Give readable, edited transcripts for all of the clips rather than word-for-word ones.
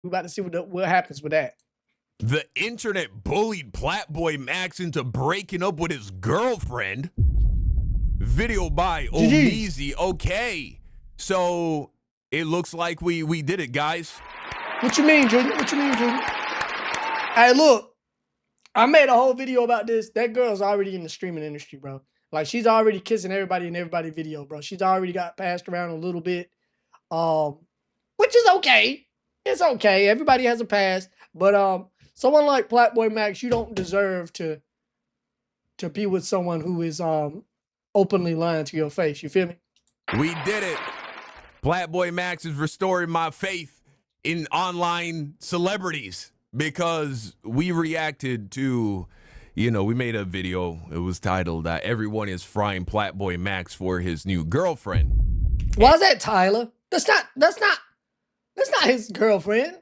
We about to see what happens with that. The internet bullied Plaqueboymax into breaking up with his girlfriend. Video by Omeezy. Okay, so it looks like we did it, guys. What you mean, Junior? What you mean, Junior? Hey, look, I made a whole video about this. That girl's already in the streaming industry, bro. Like, she's already kissing everybody in everybody's video, bro. She's already got passed around a little bit, which is okay. It's okay. Everybody has a past, but someone like Plaqueboymax, you don't deserve to be with someone who is openly lying to your face. You feel me? We did it. Plaqueboymax is restoring my faith in online celebrities because we reacted to, we made a video. It was titled "Everyone is frying Plaqueboymax for his new girlfriend." Why is that Tyler? That's not his girlfriend.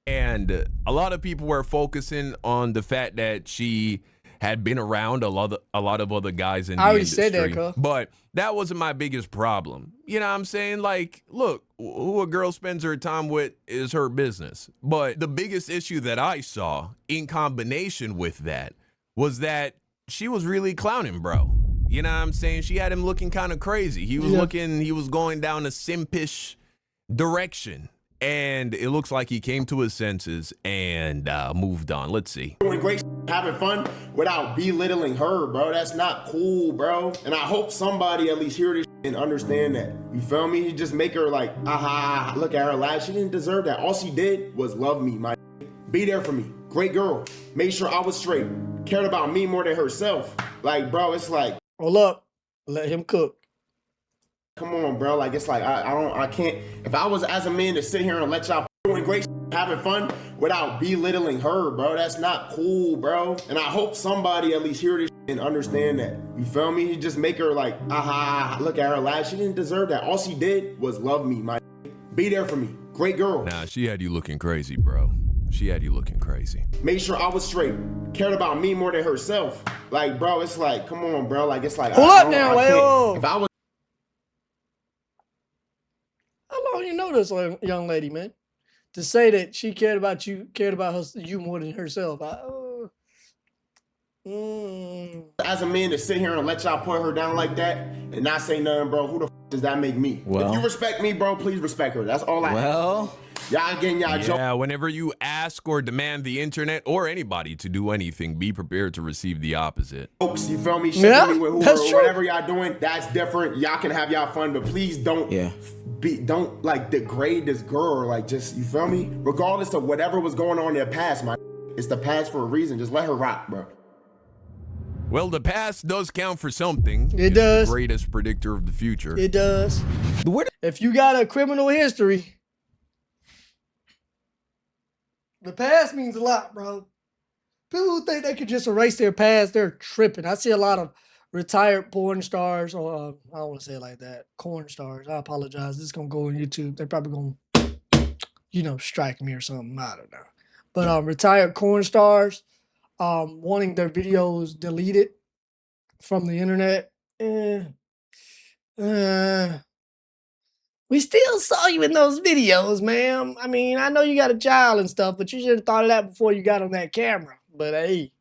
And a lot of people were focusing on the fact that she had been around a lot of other guys in the industry. Said that, girl. But that wasn't my biggest problem. You know what I'm saying? Like, look, who a girl spends her time with is her business. But the biggest issue that I saw in combination with that was that she was really clowning, bro. You know what I'm saying? She had him looking kind of crazy. He was going down a simpish direction. And it looks like he came to his senses and moved on. Let's see. Doing great, having fun without belittling her, bro. That's not cool, bro. And I hope somebody at least hear this and understand that. You feel me? You just make her like, aha, look at her laugh. She didn't deserve that. All she did was love me, my be there for me. Great girl. Made sure I was straight. Cared about me more than herself. Like, bro, it's like, hold up, let him cook. Come on, bro. Like, it's like, I can't. If I was as a man to sit here and let y'all doing great, having fun without belittling her, bro, that's not cool, bro. And I hope somebody at least hear this and understand that. You feel me? You just make her like, aha, look at her laugh. She didn't deserve that. All she did was love me, my be there for me. Great girl. Nah, she had you looking crazy, bro. She had you looking crazy. Made sure I was straight. Cared about me more than herself. Like, bro, it's like, come on, bro. Like, it's like, hold up now, wait. If I was. How long you know this young lady, man? To say that she cared about you more than herself. As a man to sit here and let y'all put her down like that and not say nothing, bro, who the does that make me? Well, if you respect me, bro, please respect her. That's all I Well, y'all getting y'all joke. Yeah, whenever you ask or demand the internet or anybody to do anything, be prepared to receive the opposite. Folks, you feel me? Me with whoever, whatever y'all doing, that's different. Y'all can have y'all fun, but please don't don't like degrade this girl. Like, just, you feel me? Regardless of whatever was going on in the past, it's the past for a reason. Just let her rock, bro. Well, the past does count for something. It does. The greatest predictor of the future. It does. If you got a criminal history, the past means a lot, bro. People who think they could just erase their past, they're tripping. I see a lot of retired porn stars, or I don't want to say it like that, corn stars. I apologize. This is going to go on YouTube. They're probably going to, strike me or something. I don't know. But retired corn stars wanting their videos deleted from the internet. We still saw you in those videos, ma'am. I mean, I know you got a child and stuff, but you should have thought of that before you got on that camera. But hey.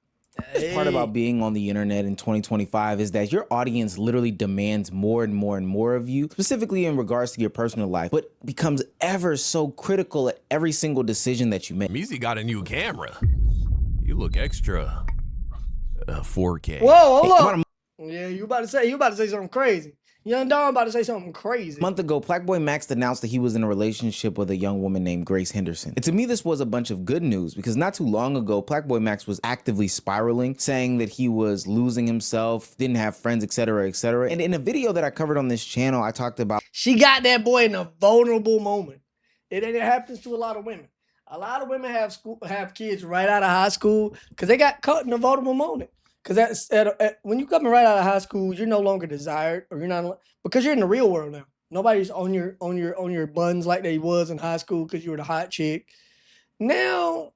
The part about being on the internet in 2025 is that your audience literally demands more and more and more of you, specifically in regards to your personal life, but becomes ever so critical at every single decision that you make. Meezy got a new camera. You look extra 4K. Whoa, hold on. Yeah, you about to say something crazy. Young Don about to say something crazy. A month ago, Plaqueboymax announced that he was in a relationship with a young woman named Grace Henderson. And to me, this was a bunch of good news because not too long ago, Plaqueboymax was actively spiraling, saying that he was losing himself, didn't have friends, etc., etc. And in a video that I covered on this channel, I talked about she got that boy in a vulnerable moment. It happens to a lot of women. A lot of women have kids right out of high school because they got caught in a vulnerable moment. Because when you coming right out of high school, you're no longer desired, or you're not, because you're in the real world now. Nobody's on your buns like they was in high school because you were the hot chick. Now,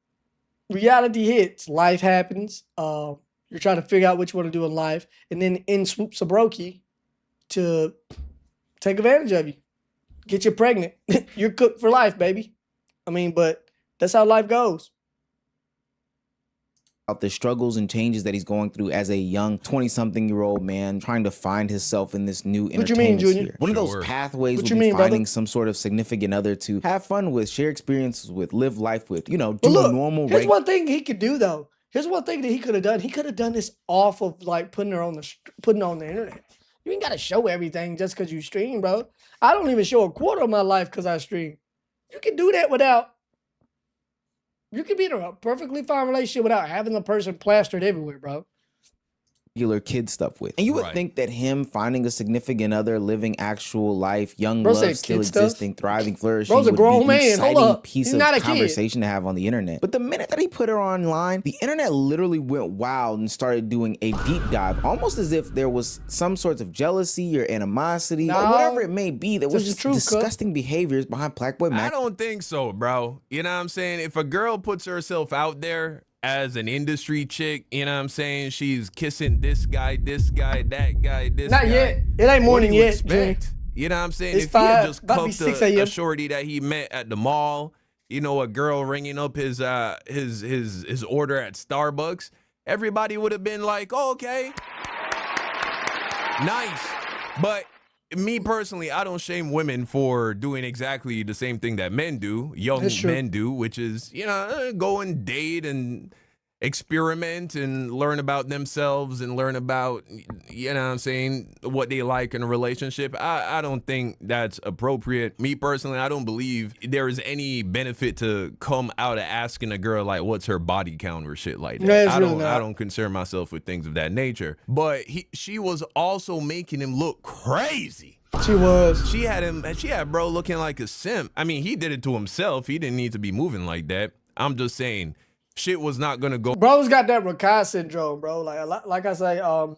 reality hits. Life happens. You're trying to figure out what you want to do in life, and then in swoops a brokey to take advantage of you, get you pregnant. You're cooked for life, baby. I mean, but That's how life goes. About the struggles and changes that he's going through as a young 20-something-year-old man trying to find himself in this new What you mean, entertainment Junior? sphere. One of those Sure. pathways What will you be mean, brother? finding some sort of significant other to have fun with, share experiences with, live life with, you know, But do look, a normal here's one thing he could do though. Here's one thing that he could have done. He could have done this off of like putting her on the internet. You ain't gotta show everything just because you stream, bro. I don't even show a quarter of my life because I stream. You can do that without. You can be in a perfectly fine relationship without having the person plastered everywhere, bro. regular kid stuff with. And you would Right. think that him finding a significant other, living actual life, young Bro love said still kid stuff? existing, thriving, flourishing, Bro's a would grown be an man. Hold exciting up. piece He's of not a kid. conversation to have on the internet. But the minute that he put her online, the internet literally went wild and started doing a deep dive, almost as if there was some sorts of jealousy or animosity or No. whatever it may be that was This is just true, cuz. disgusting behaviors behind Plaqueboymax. I don't think so, bro. You know what I'm saying? If a girl puts herself out there as an industry chick, you know what I'm saying? She's kissing this guy, that guy, this Not guy. yet. It ain't What do morning you yet, Junior. expect? You know what I'm saying? It's If he had 5, just about to be cuffed 6 a a.m. shorty that he met at the mall, you know, a girl ringing up his order at Starbucks, everybody would have been like, oh, okay, nice. But me personally, I don't shame women for doing exactly the same thing that men do, young That's true. men do, which is, you know, go and date and experiment and learn about themselves and learn about, you know what I'm saying, what they like in a relationship. I don't think that's appropriate. Me personally, I don't believe there is any benefit to come out of asking a girl like what's her body count or shit like that. No, it's I really don't not. I don't concern myself with things of that nature. But she was also making him look crazy. She was. She had bro looking like a simp. I mean, he did it to himself. He didn't need to be moving like that. I'm just saying, shit was not gonna go. Bro's got that Rakai syndrome, bro. Like I say, oh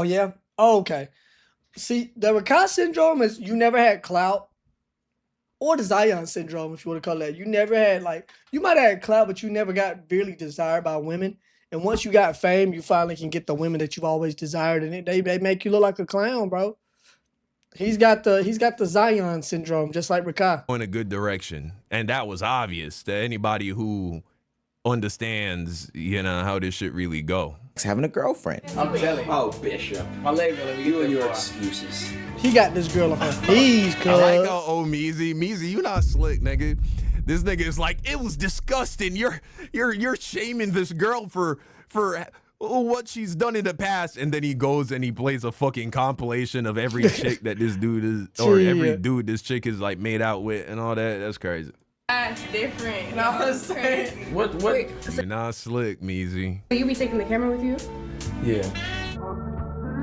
yeah? Oh, okay. See, the Rakai syndrome is you never had clout. Or the Zion syndrome, if you want to call it that. You never had you might have had clout, but you never got really desired by women. And once you got fame, you finally can get the women that you've always desired, and they make you look like a clown, bro. He's got the Zion syndrome, just like Rakai. In a good direction, and that was obvious to anybody who understands, you know, how this shit really go. Having a girlfriend. I'm telling you. Oh, Bishop. My leg really you and your excuses. He got this girl on her knees, cuz. I like how Meezy, you not slick, nigga. This nigga is like, it was disgusting. You're shaming this girl for what she's done in the past, and then he goes and he plays a fucking compilation of every chick that this dude is, or every dude this chick is like made out with and all that. That's crazy. That's different. You know what I'm saying? What? You're not slick, Meezy. You be taking the camera with you? Yeah.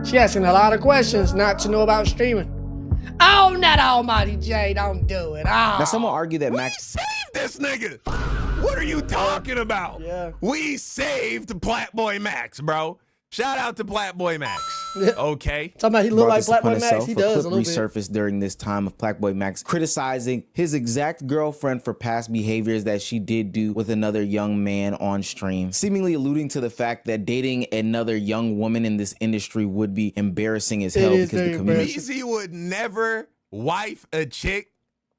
She asking a lot of questions not to know about streaming. Oh, not Almighty J, don't do it. Oh. Now, some will argue that Max Save this nigga. What are you talking about? Yeah. We saved Plaqueboymax, bro. Shout out to Plaqueboymax. Yeah. Okay. Talking about he look brought like this upon Plaqueboymax. himself. He A does a clip little bit. resurfaced during this time of Plaqueboymax criticizing his exact girlfriend for past behaviors that she did do with another young man on stream, seemingly alluding to the fact that dating another young woman in this industry would be embarrassing as hell is because very the community. Meezy would never wife a chick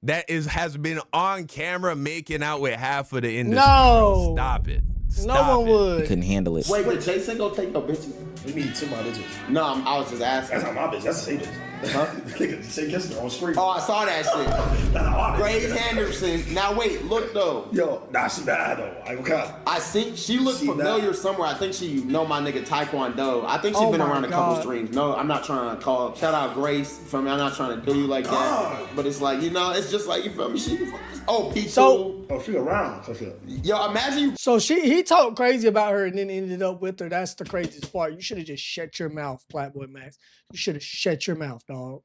that has been on camera making out with half of the industry. No. Bro. Stop it. No Stop one it. would. Couldn't handle it. Wait, did Jason go take your bitches? You mean to my bitches? No, I was just asking. That's not my bitch. That's the bitch. Huh? Nigga, say kissing her on street. Oh, I saw that shit. That's not my bitch. Grace Henderson. Now wait, look though. Yo, nah, she bad though. I ain't gonna count. I see she looked She familiar bad. somewhere. I think she know my nigga Taekwondo. I think she's Oh been my around a couple God. streams. No, I'm not trying to call. Shout out Grace from me. I'm not trying to do you like that. God. But it's like, you know, it's just like, you feel me? She oh, P2. So- Oh, she around. So shit. Yo, imagine you So he talked crazy about her and then ended up with her. That's the craziest part. You should have just shut your mouth, Plaqueboymax. You should have shut your mouth, dog.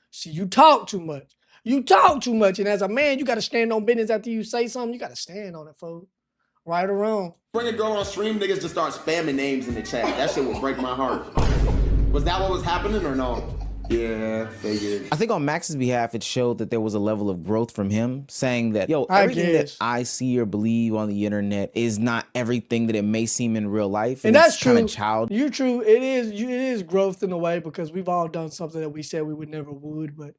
See, you talk too much. You talk too much, and as a man, you got to stand on business after you say something. You got to stand on it, fool. Right or wrong. bring a girl on stream, niggas just start spamming names in the chat. That shit would break my heart. Was that what was happening or no? Yeah, figured. I think on Max's behalf, it showed that there was a level of growth from him, saying that, yo, I everything that guess. I see or believe on the internet is not everything that it may seem in real life. And that's it's kind true. of child. You're true. It is growth in a way because we've all done something that we said we would never would, but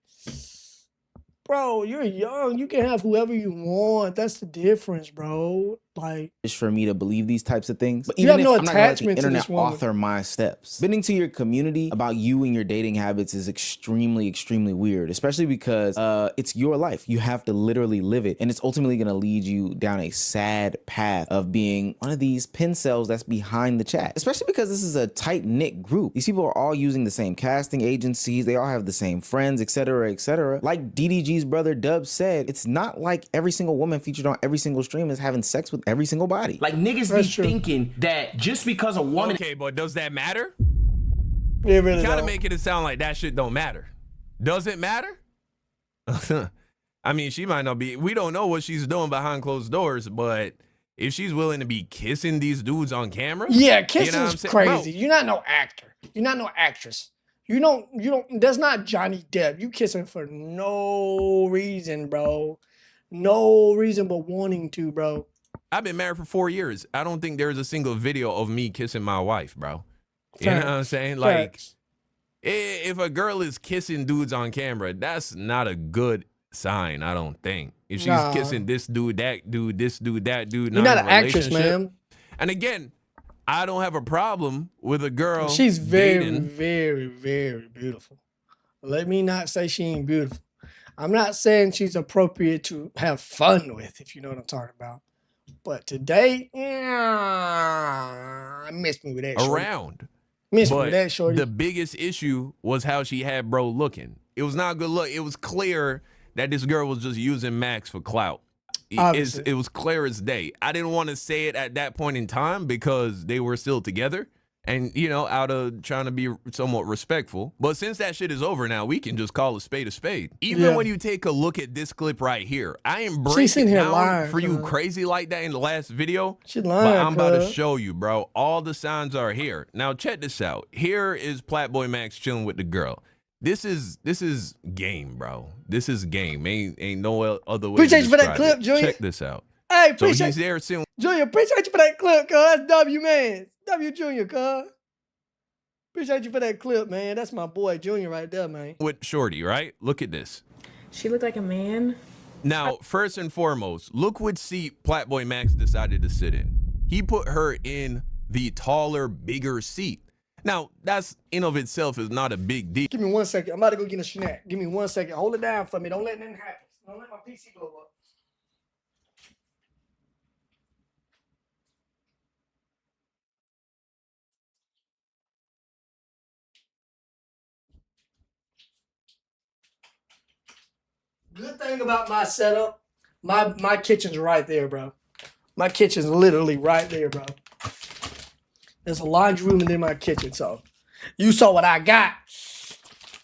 bro, you're young. You can have whoever you want. That's the difference, bro. Like, for me to believe these types of things. But You even have if no I'm not gonna let the attachment to internet this woman. author my steps, bending to your community about you and your dating habits is extremely, extremely weird, especially because it's your life. You have to literally live it. And it's ultimately gonna lead you down a sad path of being one of these pin cells that's behind the chat, especially because this is a tight-knit group. These people are all using the same casting agencies. They all have the same friends, etc., etc. Like DDG's brother Dub said, it's not like every single woman featured on every single stream is having sex with every single body. Like niggas That's be true. thinking that just because a woman Okay, but does that matter? it really You kind of don't. making it sound like that shit don't matter. Does it matter? I mean, she might not be. We don't know what she's doing behind closed doors, but if she's willing to be kissing these dudes on camera, Yeah, you kissing's know what I'm saying? crazy. Bro, You're not no actor. You're not no actress. You don't, that's not Johnny Depp. You kissing for no reason, bro. No reason but wanting to, bro. I've been married for 4 years. I don't think there's a single video of me kissing my wife, bro. You know what I'm Facts. saying? Like, Facts. if a girl is kissing dudes on camera, that's not a good sign, I don't think. If she's Nah. kissing this dude, that dude, this dude, that dude, You're not not in an a actress, relationship. man. And again, I don't have a problem with a girl She's very, dating. very, very beautiful. Let me not say she ain't beautiful. I'm not saying she's appropriate to have fun with, if you know what I'm talking about. But today, yeah, miss me with that shorty. around. Miss me with But that shorty. the biggest issue was how she had bro looking. It was not good look. It was clear that this girl was just using Max for clout. Obviously. It was clear as day. I didn't want to say it at that point in time because they were still together and, you know, out of trying to be somewhat respectful. But since that shit is over now, we can just call a spade a spade. Even Yeah. when you take a look at this clip right here, I ain't She's breaking sitting here down lying, for you cuz. crazy like that in the last video. She But lying, I'm about to cuz. show you, bro. All the signs are here. Now check this out. Here is Plaqueboymax chilling with the girl. This is game, bro. This is game. Ain't no other way. Appreciate to you for that describe clip, it. Junior. Check this out. Hey, So appreciate he's there sitting Junior, appreciate you for that clip, cuz. That's W, man. W Junior, cuz. Appreciate you for that clip, man. That's my boy Junior right there, man. with Shorty, right? Look at this. She looked like a man. Now, first and foremost, look what seat Plaqueboymax decided to sit in. He put her in the taller, bigger seat. Now, that's in of itself is not a big deal. Give me 1 second. I'm about to go get a snack. Give me 1 second. Hold it down for me. Don't let nothing happen. Don't let my PC blow up. Good thing about my setup, my kitchen's right there, bro. My kitchen's literally right there, bro. There's a laundry room and then my kitchen, so you saw what I got.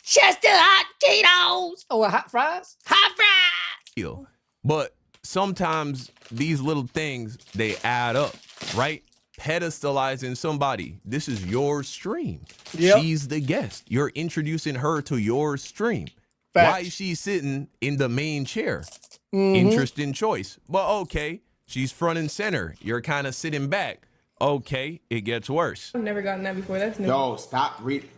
Chester hot Cheetos. Oh, hot fries? Hot fries. But sometimes these little things, they add up, right? Pedestalizing somebody. This is your stream. Yep. She's the guest. You're introducing her to your stream. Why Facts. is she sitting in the main chair? Mhm. Interesting choice. But okay, she's front and center. You're kind of sitting back. Okay, it gets worse. I've never gotten that before. That's new. Yo, stop reading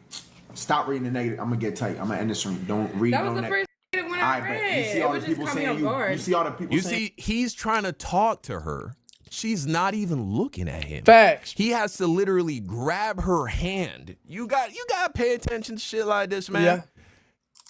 the negative. I'm gonna get tight. I'm gonna end the stream. Don't read That no was the negative. first when All I right, read. but you see It all the was just people caught me saying off guard. you see all the people You saying. see, he's trying to talk to her. She's not even looking at him. Facts. He has to literally grab her hand. You got to pay attention to shit like this, man. Yeah.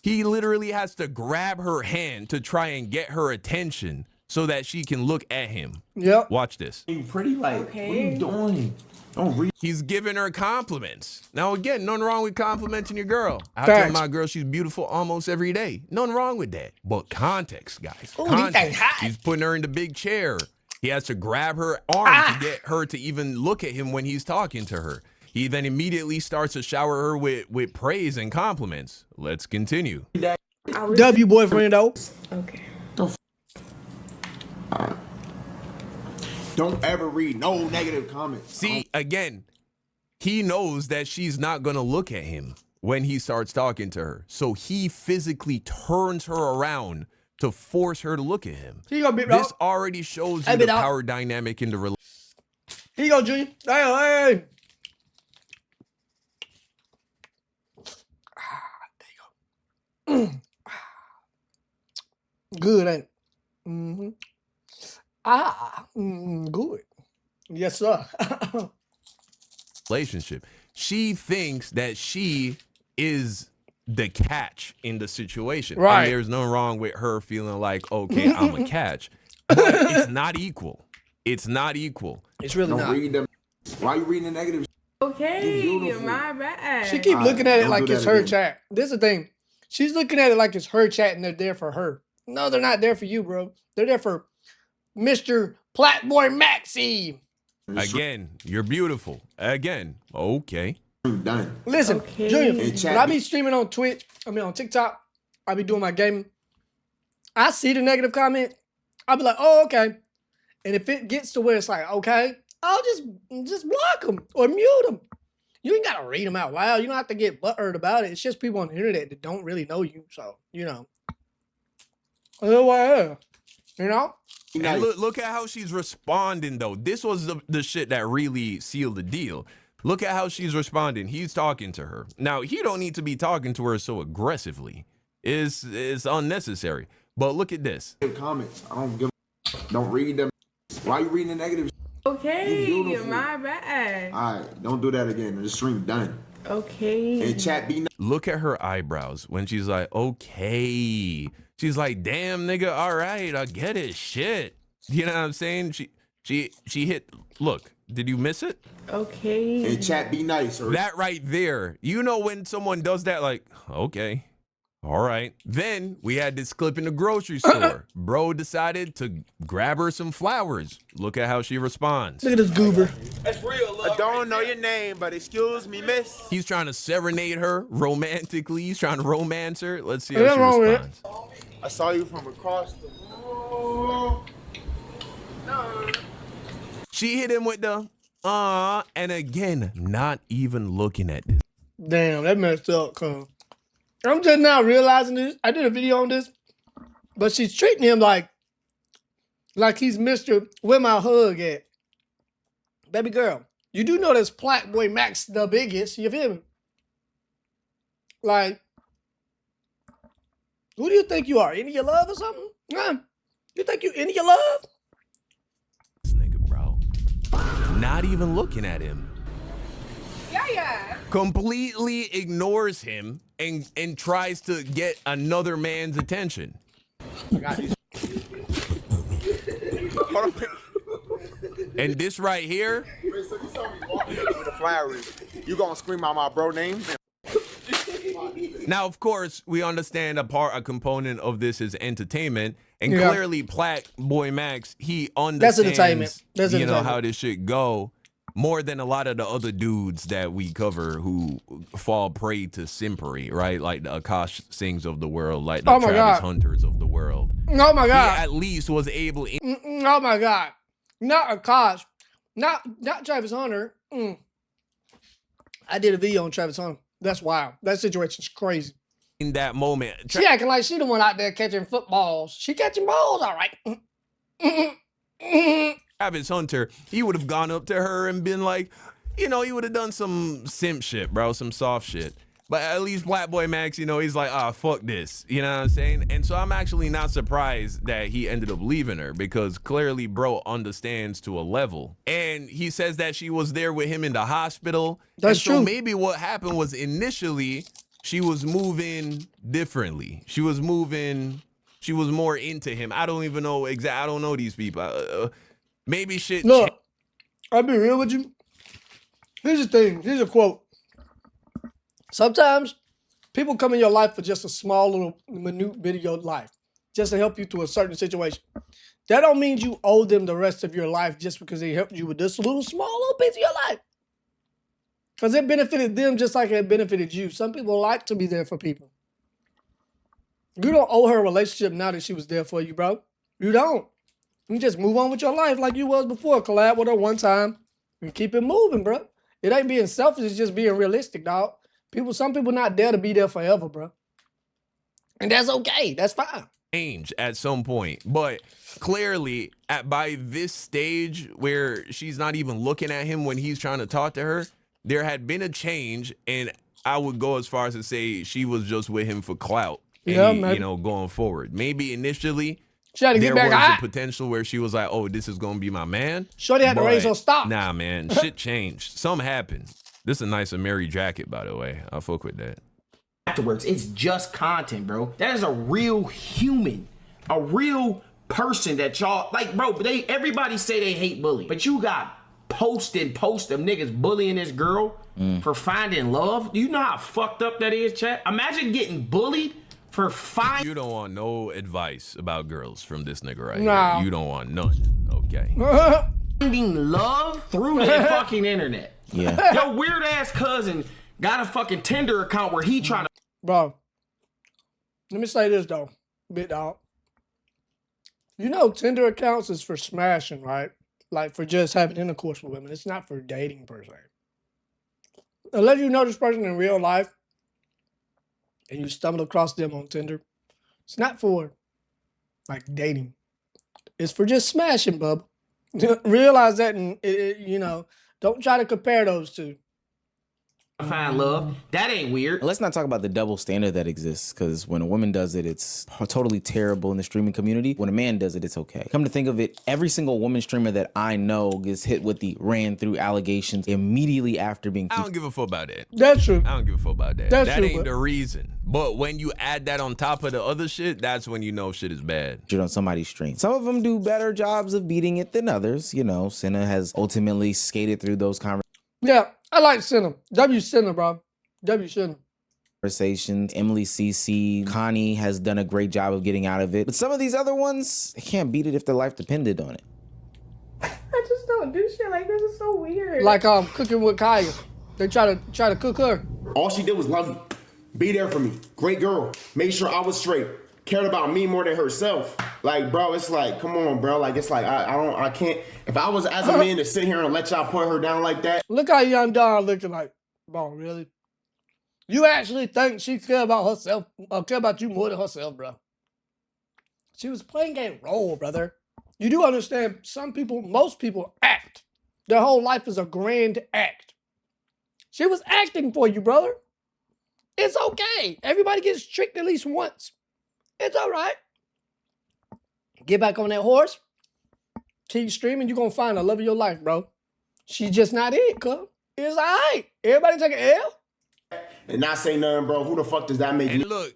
He literally has to grab her hand to try and get her attention so that she can look at him. Yep. Watch this. You pretty like, what are you doing? Don't read. He's giving her compliments. Now, again, nothing wrong with complimenting your girl. I Facts. tell my girl she's beautiful almost every day. Nothing wrong with that. But context, guys. Ooh, these Context. things hot. He's putting her in the big chair. He has to grab her arm to get her to even look at him when he's talking to her. He then immediately starts to shower her with praise and compliments. Let's continue. W boyfriend though. Okay. Don't ever read no negative comments. See, again, he knows that she's not going to look at him when he starts talking to her. So he physically turns her around to force her to look at him. Here you go, big This dog. already shows Hey, you big the dog. power dynamic in the relationship. Here you go, Junior. Hey. There you go. Good, ain't it? Mm-hmm. Good. Yes, sir. relationship. She thinks that she is the catch in the situation. Right. And there's nothing wrong with her feeling like, okay, I'm a catch. But it's not equal. It's not equal. It's really Don't not. read them. Why you reading the negative? Okay, beautiful. my bad. She keep Alright, looking at it don't like do it's that her again. chat. This is the thing. She's looking at it like it's her chat and they're there for her. No, they're not there for you, bro. They're there for Mr. Plaqueboymax. Again, you're beautiful. Again, okay. Done. Listen, Okay. Junior, Hey, when chat I be streaming on Twitch, on TikTok, I be doing my gaming. I see the negative comment. I'll be like, oh, okay. And if it gets to where it's like, okay, I'll just block them or mute them. You ain't got to read them out loud. You don't have to get butthurt about it. It's just people on the internet that don't really know you. So, otherwise, And look at how she's responding, though. This was the shit that really sealed the deal. Look at how she's responding. He's talking to her. Now, he don't need to be talking to her so aggressively. It's unnecessary. But look at this. Comments. I don't give. Don't read them. Why you reading the negative? Okay, You beautiful. my bad. All right, don't do that again. The stream done. Okay. Hey, chat, be nice. Look at her eyebrows when she's like, okay. She's like, damn, nigga, all right, I get it, shit. You know what I'm saying? She hit, look, did you miss it? Okay. Hey, chat, be nice. Or That right there. You know when someone does that, like, okay, all right. Then we had this clip in the grocery store. Bro decided to grab her some flowers. Look at how she responds. look at this goober. I don't know your name, but excuse me, miss. He's trying to serenade her romantically. He's trying to romance her. Let's see how Ain't she nothing wrong with it. responds. I saw you from across the room. She hit him with the and again, not even looking at this. Damn, that messed up, cuz. I'm just now realizing this. I did a video on this, but she's treating him like he's Mr. Where my hug at? Baby girl, you do know that's Plaqueboymax the biggest, you feel me? Like, who do you think you are? Into your love or something? Huh? You think you into your love? This nigga, bro. Not even looking at him. Yeah. Completely ignores him and tries to get another man's attention. And this right here, With the flowers. You gonna scream out my bro name? now of course we understand a component of this is entertainment, and Yeah. clearly Plaqueboymax, he That's entertainment. understands That's you know entertainment. how this shit go more than a lot of the other dudes that we cover who fall prey to simpery, right? Like the Akash Singhs of the world, like the Oh my Travis God. Hunters of the world. Oh my He God. at least was able Oh my God. Not Akash. Not Travis Hunter. I did a video on Travis Hunter. That's wild. That situation's crazy. in that moment. She acting like she the one out there catching footballs. She catching balls, all right. Travis Hunter, he would have gone up to her and been like, he would have done some simp shit, bro, some soft shit. But at least Plaqueboymax, he's like, fuck this. You know what I'm saying? And so I'm actually not surprised that he ended up leaving her, because clearly bro understands to a level. And he says that she was there with him in the hospital. That's and so true. maybe what happened was initially she was moving differently. She was more into him. I don't even know exactly. I don't know these people. Maybe shit. Look, I'll be real with you. Here's the thing. Here's a quote. Sometimes people come in your life for just a small little minute bit of your life, just to help you through a certain situation. That don't mean you owe them the rest of your life just because they helped you with this small little piece of your life. Because it benefited them just like it benefited you. Some people like to be there for people. You don't owe her a relationship now that she was there for you, bro. You don't. You just move on with your life like you was before. Collab with her one time and keep it moving, bro. It ain't being selfish, it's just being realistic, dog. Some people not there to be there forever, bro. And that's okay. That's fine. Change at some point, but clearly by this stage where she's not even looking at him when he's trying to talk to her, there had been a change, and I would go as far as to say she was just with him for clout. Yeah, any, maybe. going forward. Maybe initially She had to there get was back a hot. potential where she was like, oh, this is gonna be my man. Shorty had to raise her But stock. Nah, man, shit changed. Something happened. This is a nice Amiri jacket, by the way. I fuck with that. Afterwards, it's just content, bro. That is a real human, a real person that y'all like, bro. Everybody say they hate bullying, but you got post of niggas bullying this girl for finding love. Do you know how fucked up that is, chat? Imagine getting bullied for finding. You don't want no advice about girls from this nigga right Nah. here. You don't want none. Okay. Finding love through the fucking internet. Yeah. Your weird ass cousin got a fucking Tinder account where he trying to. Bro, let me say this though, big dog. You know, Tinder accounts is for smashing, right? Like for just having intercourse with women. It's not for dating per se. Unless you know this person in real life and you stumble across them on Tinder, it's not for like dating. It's for just smashing, bub. Realize that, and don't try to compare those two. Find love. That ain't weird. Let's not talk about the double standard that exists, because when a woman does it, it's totally terrible in the streaming community. When a man does it, it's okay. Come to think of it, every single woman streamer that I know gets hit with the ran through allegations immediately after being I don't give a fuck about that. That's true. I don't give a fuck about that. That's That true, ain't but- the reason. But when you add that on top of the other shit, that's when you know shit is bad. featured on somebody's stream. Some of them do better jobs of beating it than others. You know, Senna has ultimately skated through those Yeah, I like Senna. W Senna, bro. W Senna. conversations. Emily CC, Connie has done a great job of getting out of it. But some of these other ones, they can't beat it if their life depended on it. I just don't do shit like this. Is so weird. Like cooking with Kaya. They try to cook her. All she did was love me, be there for me. Great girl. Made sure I was straight. Cared about me more than herself. Like, bro, it's like, come on, bro. Like, it's like, I can't. If I was as a man to sit here and let y'all put her down like that. Look how young Don looking like, bro, really? You actually think she care about herself, or care about you more than herself, bro? She was playing a role, brother. You do understand, most people act. Their whole life is a grand act. She was acting for you, brother. It's okay. Everybody gets tricked at least once. It's all right. Get back on that horse. Keep streaming. You're going to find the love of your life, bro. She's just not it, cuz. It's all right. Everybody take an L. And not say nothing, bro. Who the fuck does that make me? And look,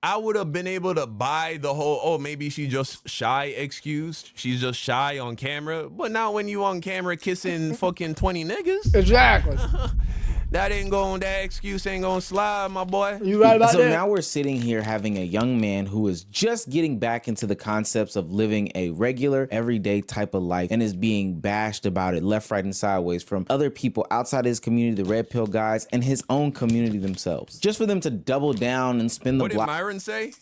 I would have been able to buy the whole, oh, maybe she just shy excuse. She's just shy on camera. But now when you on camera kissing fucking 20 niggas, Exactly. that excuse ain't gonna slide, my boy. You right about So that? now we're sitting here having a young man who is just getting back into the concepts of living a regular, everyday type of life and is being bashed about it left, right, and sideways from other people outside his community, the Red Pill guys, and his own community themselves. Just for them to double down and spin the What did block. Myron say?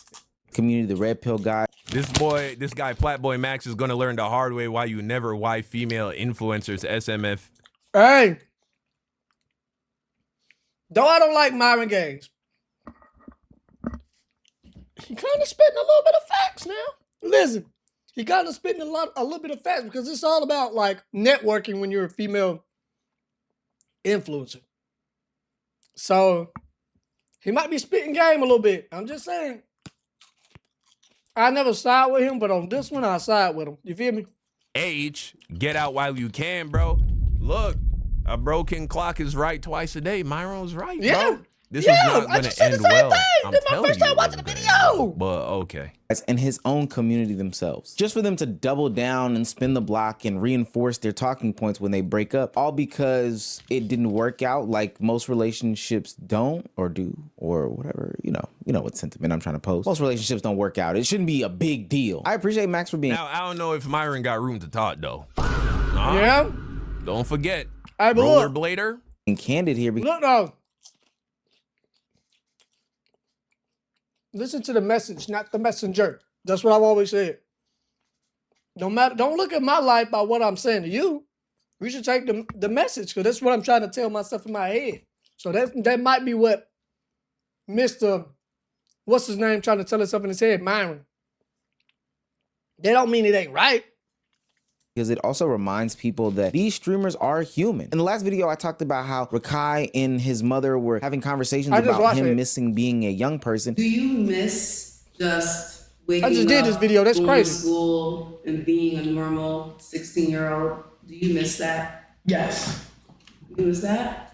Community, the Red Pill guy. This guy, Plaqueboymax, is gonna learn the hard way why you never wife female influencers SMF. Hey. Though I don't like Myron Gaines, he kind of spitting a little bit of facts now. Listen, he kind of spitting a little bit of facts because it's all about like networking when you're a female influencer. So he might be spitting game a little bit. I'm just saying. I never side with him, but on this one, I side with him. You feel me? H, get out while you can, bro. Look, a broken clock is right twice a day. Myron's right, Yeah. bro. This Yeah, is not I gonna just said the end same well. thing. I'm This is my telling first you time it watching the wasn't gonna end video. well. But okay. And his own community themselves. Just for them to double down and spin the block and reinforce their talking points when they break up, all because it didn't work out like most relationships don't or do or whatever. You know what sentiment I'm trying to post. Most relationships don't work out. It shouldn't be a big deal. I appreciate Max for being Now, I don't know if Myron got room to talk, though. Yeah. Don't forget, Hey, but look. rollerblader. candid here because Look though. Listen to the message, not the messenger. That's what I've always said. Don't look at my life by what I'm saying to you. You should take the message, because that's what I'm trying to tell myself in my head. So that might be what Mr. What's his name trying to tell us up in his head, Myron. They don't mean it ain't right. because it also reminds people that these streamers are human. In the last video, I talked about how Rakai and his mother were having conversations about him missing being a young person. Do you miss just waking I just did this video. That's going crazy. to school and being a normal 16-year-old? Do you miss that? Yes. You miss that?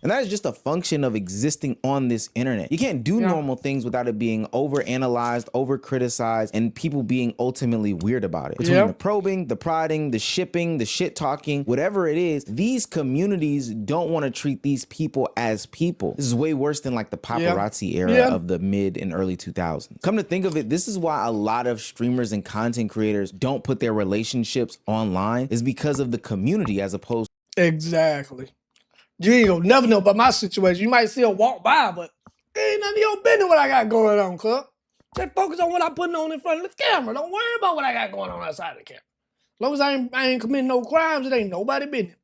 And that is just a function of existing on this internet. You can't do normal things without it being over-analyzed, over-criticized, and people being ultimately weird about it. Between the probing, the prodding, the shipping, the shit-talking, whatever it is, these communities don't want to treat these people as people. This is way worse than like the paparazzi era of the mid and early 2000s. Come to think of it, this is why a lot of streamers and content creators don't put their relationships online, is because of the community as opposed to... Exactly. You ain't gonna never know about my situation. You might see her walk by, but ain't none of your business what I got going on, cuz. Just focus on what I'm putting on in front of the camera. Don't worry about what I got going on outside of the camera. As long as I ain't committing no crimes, it ain't nobody business.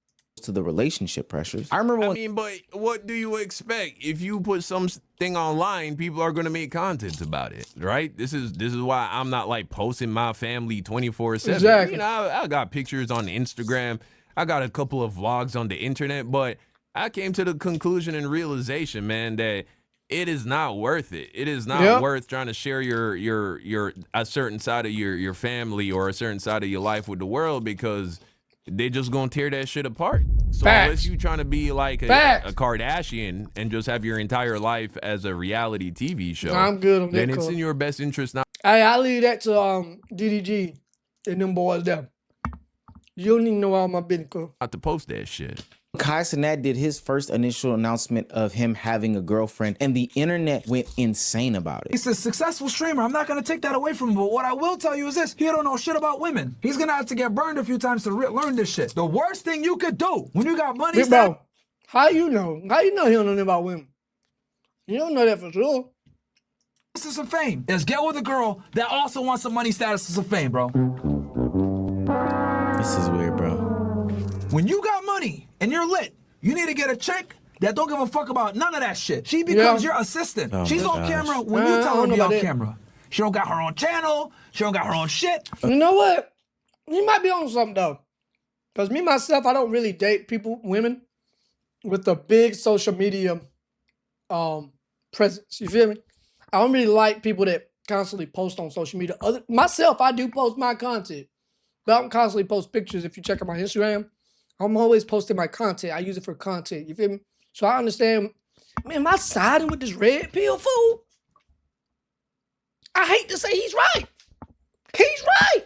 To the relationship pressures. I remember I mean, but what do you expect? If you put something online, people are gonna make content about it, right? This is why I'm not like posting my family 24/7. Exactly. You know, I got pictures on Instagram. I got a couple of vlogs on the internet, but I came to the conclusion and realization, man, that it is not worth it. It is not worth trying to share your a certain side of your family or a certain side of your life with the world, because they just gonna tear that shit apart. So unless you trying to be like a Kardashian and just have your entire life as a reality TV show, I'm good on that. Then it's in your best interest now. Hey, I leave that to DDG and them boys there. You don't even know all my business, cuz. Not to post that shit. Kai Cenat did his first initial announcement of him having a girlfriend, and the internet went insane about it. He's a successful streamer. I'm not going to take that away from him, but what I will tell you is this: he don't know shit about women. He's going to have to get burned a few times to learn this shit. The worst thing you could do when you got money... Bro, how you know? How you know he don't know nothing about women? You don't know that for sure. Status of fame is get with a girl that also wants some money status of fame, bro. This is weird, bro. When you got money and you're lit, you need to get a chick that don't give a fuck about none of that shit. She becomes your assistant. She's on camera when you tell her to be on camera. She don't got her own channel. She don't got her own shit. You know what? You might be on something though. Because me, myself, I don't really date women with a big social media presence. You feel me? I don't really like people that constantly post on social media. Myself, I do post my content. But I don't constantly post pictures. If you check out my Instagram, I'm always posting my content. I use it for content. You feel me? So I understand. Man, am I siding with this red pill fool? I hate to say he's right. He's right.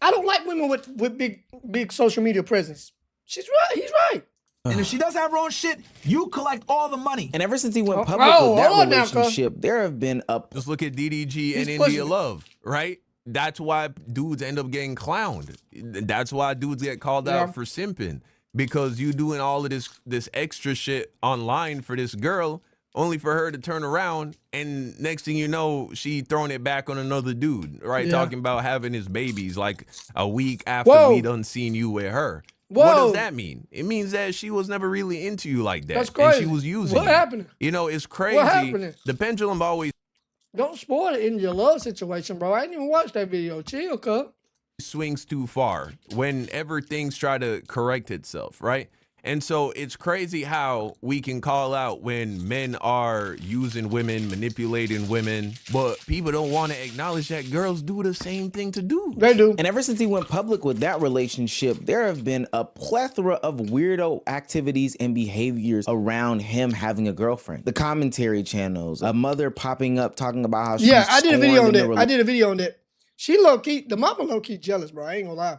I don't like women with big social media presence. She's right. He's right. And if she does have her own shit, you collect all the money. And ever since he went public with that relationship, there have been Just look at DDG and India Love, right? That's why dudes end up getting clowned. That's why dudes get called out for simping, because you doing all of this extra shit online for this girl, only for her to turn around and next thing you know, she throwing it back on another dude, right? Talking about having his babies like a week after we done seen you with her. What does that mean? It means that she was never really into you like that. That's crazy. And she was using What happened? You know, it's crazy. What happened? The pendulum always don't spoil it in your love situation, bro. I didn't even watch that video. Chill, cuz. Swings too far whenever things try to correct itself, right? And so it's crazy how we can call out when men are using women, manipulating women, but people don't want to acknowledge that girls do the same thing to dudes. They do. And ever since he went public with that relationship, there have been a plethora of weirdo activities and behaviors around him having a girlfriend. The commentary channels, a mother popping up talking about how she's I did a video on that. I did a video on that. She low-key, the mama low-key jealous, bro. I ain't gonna lie.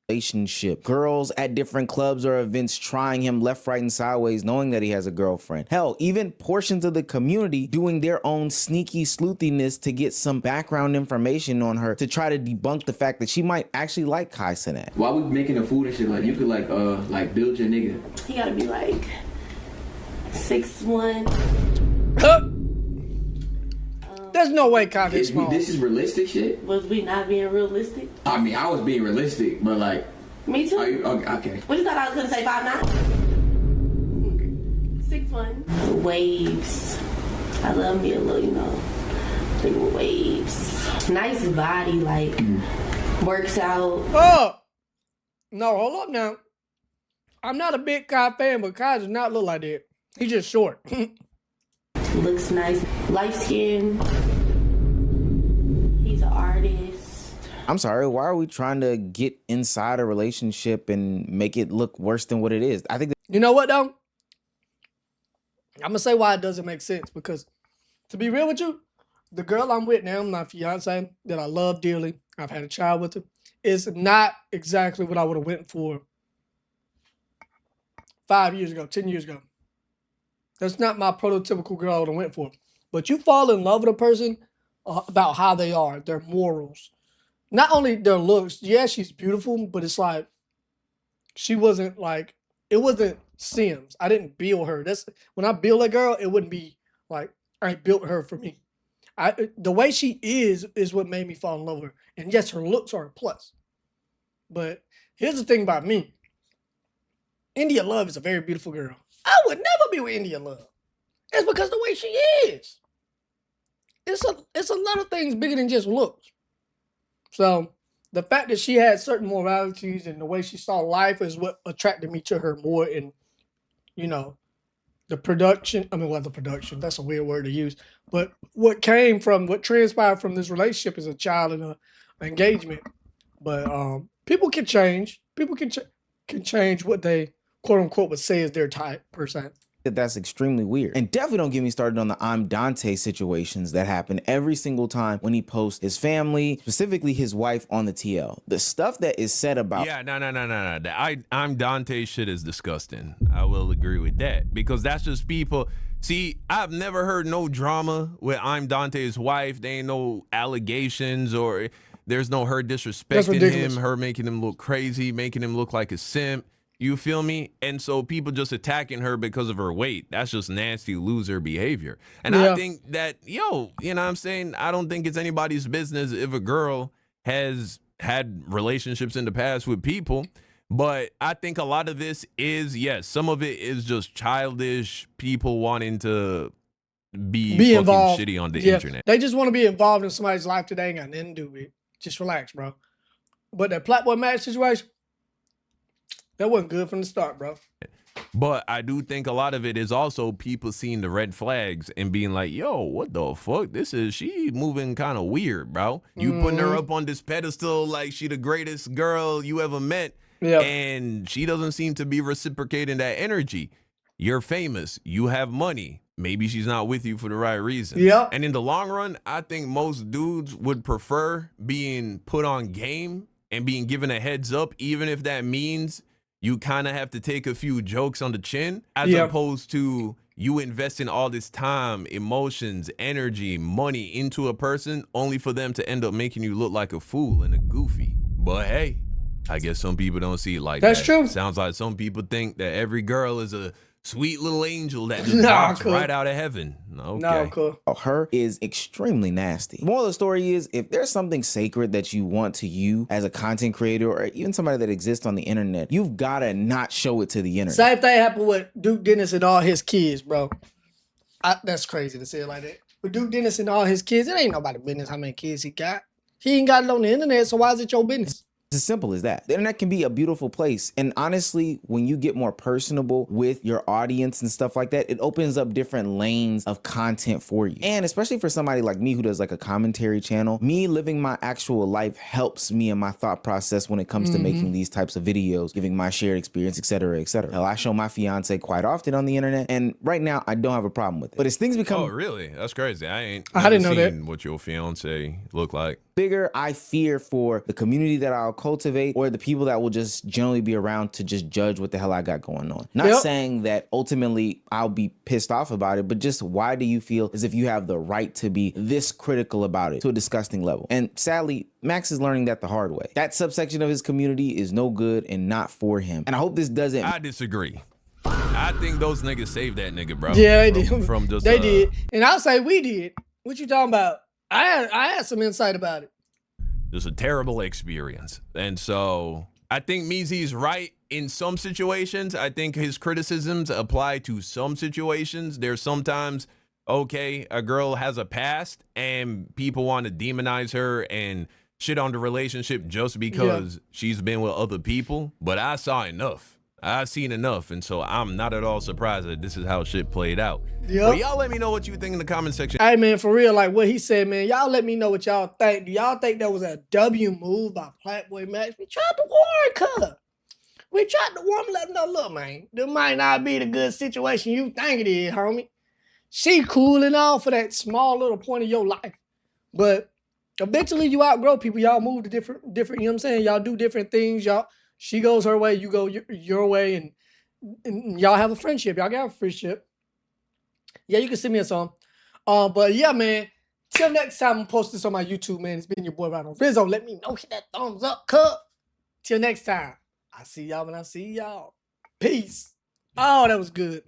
Relationship. Girls at different clubs or events trying him left, right, and sideways, knowing that he has a girlfriend. Hell, even portions of the community doing their own sneaky sleuthiness to get some background information on her to try to debunk the fact that she might actually like Kai Cenat. Why we making a food and shit? Like, you could like build your nigga. He gotta be like 6'1". There's no way Kai's small. This is realistic shit? Was we not being realistic? I mean, I was being realistic, but like... Me too. Okay. What you thought I was gonna say, 5'9"? 6'1". Waves. I love me a little, Play with waves. Nice body, like works out. Oh no, hold up now. I'm not a big Kai fan, but Kai does not look like that. He's just short. Looks nice. Light skin. He's an artist. I'm sorry, why are we trying to get inside a relationship and make it look worse than what it is? I think that You know what though? I'm gonna say why it doesn't make sense, because to be real with you, the girl I'm with now, my fiance, that I love dearly, I've had a child with her, is not exactly what I would have went for 5 years ago, 10 years ago. That's not my prototypical girl I would have went for. But you fall in love with a person about how they are, their morals. Not only their looks. Yeah, she's beautiful, but it's like she wasn't like, it wasn't Sims. I didn't build her. That's when I build a girl, it wouldn't be like I built her for me. The way she is what made me fall in love with her. And yes, her looks are a plus. But here's the thing about me. India Love is a very beautiful girl. I would never be with India Love. It's because the way she is. It's a lot of things bigger than just looks. So the fact that she had certain moralities and the way she saw life is what attracted me to her more. And you know, the production. I mean, well, the production. That's a weird word to use. But what transpired from this relationship is a child and an engagement. But people can change. People can change what they quote unquote would say is their type per se. that's extremely weird. And definitely don't get me started on the I'm Dante situations that happen every single time when he posts his family, specifically his wife, on the TL. The stuff that is said about... Yeah, no. The I'm Dante shit is disgusting. I will agree with that, because that's just people... See, I've never heard no drama with I'm Dante's wife. There ain't no allegations, or there's no her disrespecting him, her making him look crazy, making him look like a simp. You feel me? And so people just attacking her because of her weight. That's just nasty loser behavior. And I think that, you know what I'm saying? I don't think it's anybody's business if a girl has had relationships in the past with people. But I think a lot of this is, yes, some of it is just childish people wanting to be fucking involved. Shitty on the internet. They just want to be involved in somebody's life that they ain't got nothing to do with. Just relax, bro. But that Plaqueboymax situation, that wasn't good from the start, bro. But I do think a lot of it is also people seeing the red flags and being like, yo, what the fuck? She moving kind of weird, bro. You putting her up on this pedestal like she the greatest girl you ever met. And she doesn't seem to be reciprocating that energy. You're famous. You have money. Maybe she's not with you for the right reasons. And in the long run, I think most dudes would prefer being put on game and being given a heads up, even if that means you kind of have to take a few jokes on the chin, as opposed to you investing all this time, emotions, energy, money into a person only for them to end up making you look like a fool and a goofy. But hey, I guess some people don't see it like that. That's true. Sounds like some people think that every girl is a sweet little angel that just drops right out of heaven. Okay. Her is extremely nasty. The moral of the story is, if there's something sacred that you want to you as a content creator or even somebody that exists on the internet, you've got to not show it to the internet. Same thing happened with Duke Dennis and all his kids, bro. That's crazy to say it like that. With Duke Dennis and all his kids, it ain't nobody's business how many kids he got. He ain't got it on the internet, so why is it your business? It's as simple as that. The internet can be a beautiful place. And honestly, when you get more personable with your audience and stuff like that, it opens up different lanes of content for you. And especially for somebody like me who does like a commentary channel, me living my actual life helps me in my thought process when it comes to making these types of videos, giving my shared experience, etc., etc. Hell, I show my fiance quite often on the internet, and right now I don't have a problem with it. But as things become... Oh, really? That's crazy. I didn't know that. What your fiance look like. Bigger, I fear for the community that I'll cultivate, or the people that will just generally be around to just judge what the hell I got going on. Not saying that ultimately I'll be pissed off about it, but just why do you feel as if you have the right to be this critical about it to a disgusting level? And sadly, Max is learning that the hard way. That subsection of his community is no good and not for him. And I hope this doesn't... I disagree. I think those niggas saved that nigga, bro. Yeah, they did. They did. And I'll say we did. What you talking about? I had some insight about it. It's a terrible experience. And so I think Meezy's right in some situations. I think his criticisms apply to some situations. There's sometimes Okay, a girl has a past and people want to demonize her and shit on the relationship just because she's been with other people. But I saw enough. I've seen enough, and so I'm not at all surprised that this is how shit played out. But y'all let me know what you think in the comment section. Hey, man, for real, like what he said, man, y'all let me know what y'all think. Do y'all think that was a W move by Plaqueboymax? We tried to warn her. We tried to warn him, let him know, look, man, this might not be the good situation you think it is, homie. She cool and all for that small little point of your life. But eventually you outgrow people. Y'all move to different, you know what I'm saying? Y'all do different things. She goes her way, you go your way, and y'all have a friendship. Y'all got a friendship. Yeah, you can send me a song. But yeah, man, till next time, I'm gonna post this on my YouTube, man. It's been your boy Rhino Rizzo. Let me know, hit that thumbs up, cut. Till next time, I see y'all when I see y'all. Peace. Oh, that was good.